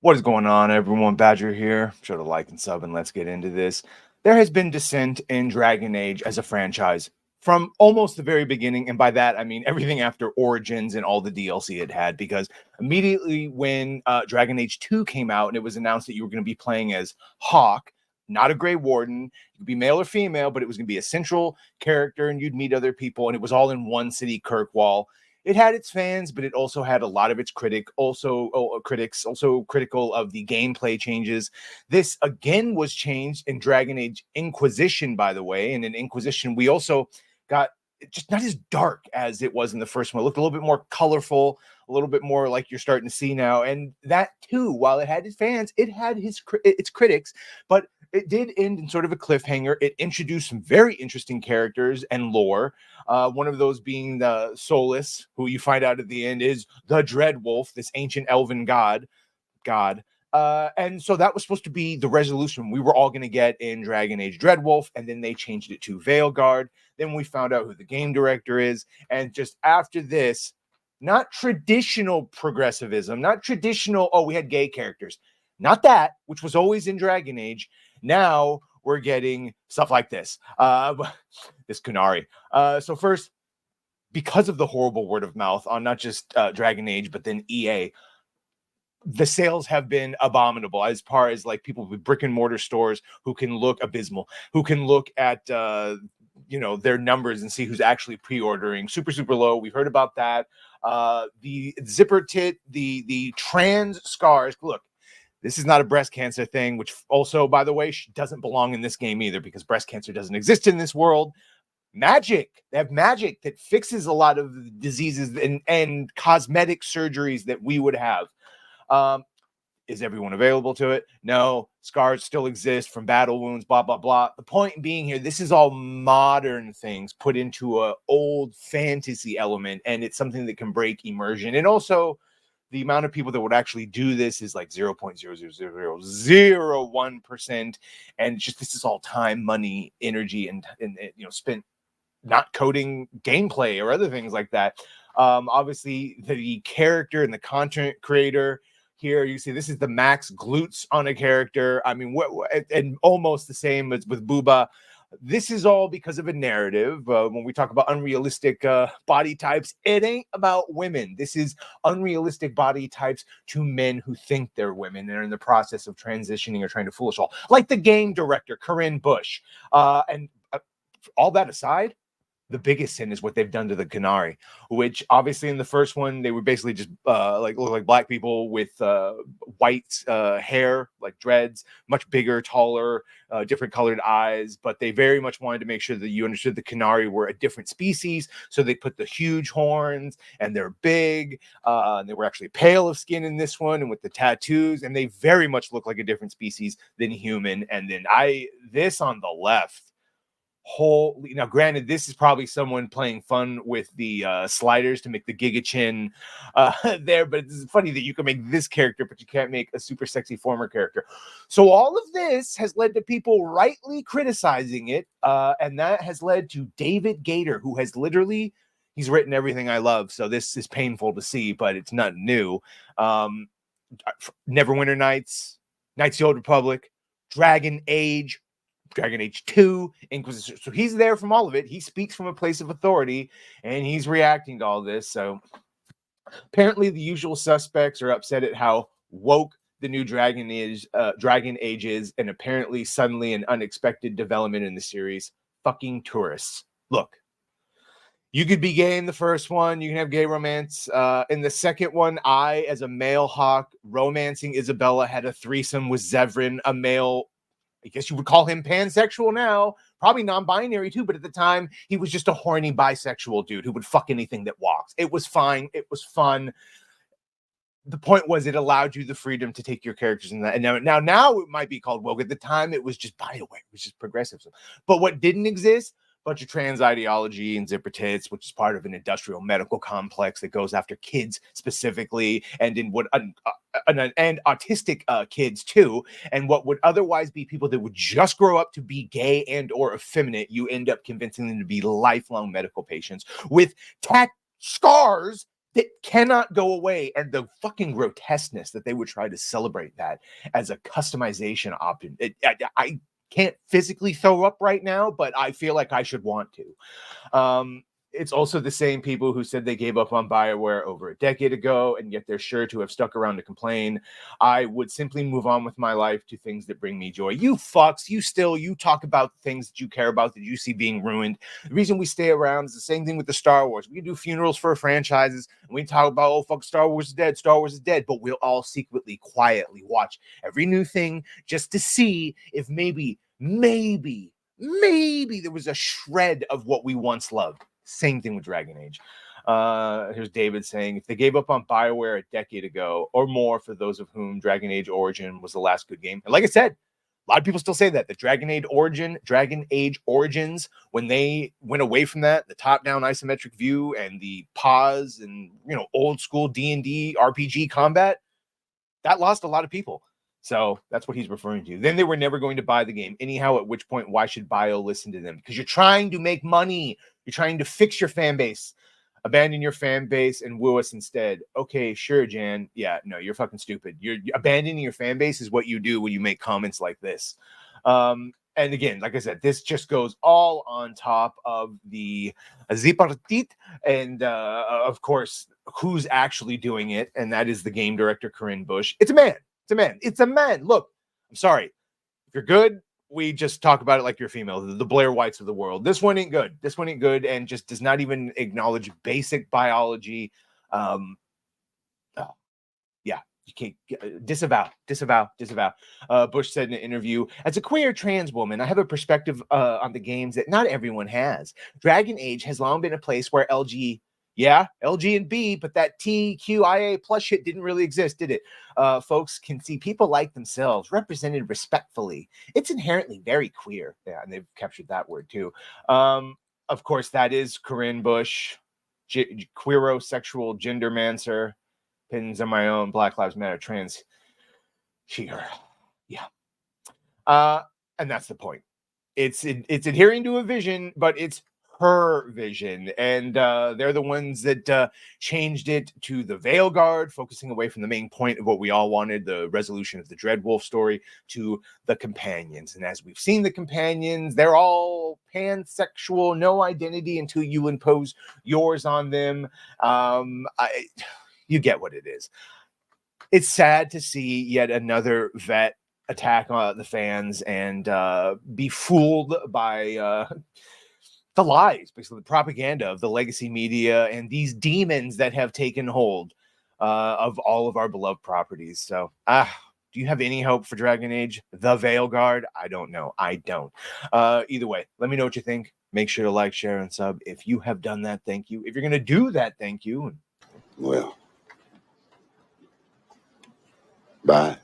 What is going on, everyone? Badger here. Show the like and sub, and let's get into this. There has been dissent in Dragon Age as a franchise from almost the very beginning, and by that I mean everything after Origins and all the DLC it had. Because immediately when Dragon Age 2 came out, and it was announced that you were going to be playing as Hawk, not a Grey Warden, you could be male or female, but it was going to be a central character, and you'd meet other people, and it was all in one city, Kirkwall. It had its fans, but it also had a lot of its critics, also critical of the gameplay changes. This again was changed in Dragon Age Inquisition, by the way. And in Inquisition, we also got just not as dark as it was in the first one. It looked a little bit more colorful, a little bit more like you're starting to see now. And that too, while it had its fans, it had its critics, but it did end in sort of a cliffhanger. It introduced some very interesting characters and lore. One of those being the Solus, who you find out at the end is the Dread Wolf, this ancient elven god. And so that was supposed to be the resolution we were all going to get in Dragon Age Dreadwolf, and then they changed it to Veilguard. Then we found out who the game director is, and just after this, not traditional progressivism, not traditional, oh, we had gay characters. Not that, which was always in Dragon Age. Now we're getting stuff like this. This Kunari. So first, because of the horrible word of mouth on not just Dragon Age, but then EA, the sales have been abominable as far as like people with brick and mortar stores who can look abysmal, who can look at their numbers and see who's actually pre-ordering super low. We've heard about that. The zipper tit, the trans scars. Look, this is not a breast cancer thing, which also, by the way, doesn't belong in this game either, because breast cancer doesn't exist in this world. Magic. They have magic that fixes a lot of the diseases and cosmetic surgeries that we would have. Is everyone available to it? No. Scars still exist from battle wounds, blah, blah, blah. The point being here, this is all modern things put into an old fantasy element, and it's something that can break immersion. And also, the amount of people that would actually do this is like 0.00001%. And just this is all time, money, energy, and spent not coding gameplay or other things like that. Obviously, the character and the content creator here, you see this is the max glutes on a character. I mean, and almost the same as with Booba. This is all because of a narrative. When we talk about unrealistic body types, it ain't about women. This is unrealistic body types to men who think they're women and are in the process of transitioning or trying to fool us all. Like the game director, Corinne Bush. And all that aside, the biggest sin is what they've done to the Canary, which obviously in the first one, they were basically just look like black people with white hair, like dreads, much bigger, taller, different colored eyes. But they very much wanted to make sure that you understood the Canary were a different species. So they put the huge horns, and they're big. And they were actually pale of skin in this one, and with the tattoos. And they very much look like a different species than human. And then this on the left, now granted, this is probably someone playing fun with the sliders to make the Giga Chin there, but it's funny that you can make this character, but you can't make a super sexy former character. So all of this has led to people rightly criticizing it, and that has led to David Gaider, who has literally, he's written everything I love, so this is painful to see, but it's not new. Neverwinter Nights, Knights of the Old Republic, Dragon Age 2, Inquisition. So he's there from all of it. He speaks from a place of authority, and he's reacting to all this. So apparently the usual suspects are upset at how woke the new Dragon Age is, and apparently suddenly an unexpected development in the series. Fucking tourists. Look, you could be gay in the first one. You can have gay romance. In the second one, I, as a male Hawk, romancing Isabella, had a threesome with Zevran, a male, I guess you would call him pansexual now, probably non-binary too, but at the time, he was just a horny bisexual dude who would fuck anything that walks. It was fine. It was fun. The point was it allowed you the freedom to take your characters in that. And now it might be called woke. At the time, it was just BioWare, it was just progressive. But what didn't exist? Bunch of trans ideology and zipper tits, which is part of an industrial medical complex that goes after kids specifically, and in what and autistic kids too, and what would otherwise be people that would just grow up to be gay and or effeminate, you end up convincing them to be lifelong medical patients with scars It cannot go away. And the fucking grotesqueness that they would try to celebrate that as a customization option. I can't physically throw up right now, but I feel like I should want to. It's also the same people who said they gave up on BioWare over a decade ago, and yet they're sure to have stuck around to complain. I would simply move on with my life to things that bring me joy. You fucks, you talk about things that you care about, that you see being ruined. The reason we stay around is the same thing with the Star Wars. We can do funerals for franchises, and we talk about, oh, fuck, Star Wars is dead, but we'll all secretly, quietly watch every new thing just to see if maybe there was a shred of what we once loved. Same thing with Dragon Age. Here's David saying, if they gave up on BioWare a decade ago or more, for those of whom Dragon Age Origin was the last good game. And like I said, a lot of people still say that the Dragon Age Origins, when they went away from that, the top-down isometric view and the pause and, old school D&D RPG combat, that lost a lot of people. So that's what he's referring to. Then they were never going to buy the game anyhow, at which point, why should Bio listen to them? Because you're trying to make money. You're trying to fix your fan base. Abandon your fan base and woo us instead. Okay, sure, Jan. Yeah, no, you're fucking stupid. You're abandoning your fan base is what you do when you make comments like this. And again, like I said, this just goes all on top of the Zipartit and, of course, who's actually doing it, and that is the game director, Corinne Bush. It's a man. It's a man. Look, I'm sorry. If you're good, we just talk about it like you're female. The Blair Whites of the world. This one ain't good. And just does not even acknowledge basic biology. Yeah, you can't disavow. Bush said in an interview, as a queer trans woman, I have a perspective on the games that not everyone has. Dragon Age has long been a place where LG and B, but that TQIA plus shit didn't really exist, did it? Folks can see people like themselves represented respectfully. It's inherently very queer. Yeah, and they've captured that word too. Of course, that is Corinne Bush, queerosexual gendermancer, pins on my own, Black Lives Matter, trans, she, her. Yeah. And that's the point. It's adhering to a vision, but it's her vision, and they're the ones that changed it to the Veilguard, focusing away from the main point of what we all wanted, the resolution of the Dreadwolf story, to the companions. And as we've seen, the companions, they're all pansexual, no identity until you impose yours on them. You get what it is. It's sad to see yet another vet attack the fans and be fooled by the lies, basically the propaganda of the legacy media and these demons that have taken hold of all of our beloved properties. So, do you have any hope for Dragon Age, the Veilguard? I don't know. I don't. Either way, let me know what you think. Make sure to like, share, and sub. If you have done that, thank you. If you're going to do that, thank you. Well, bye.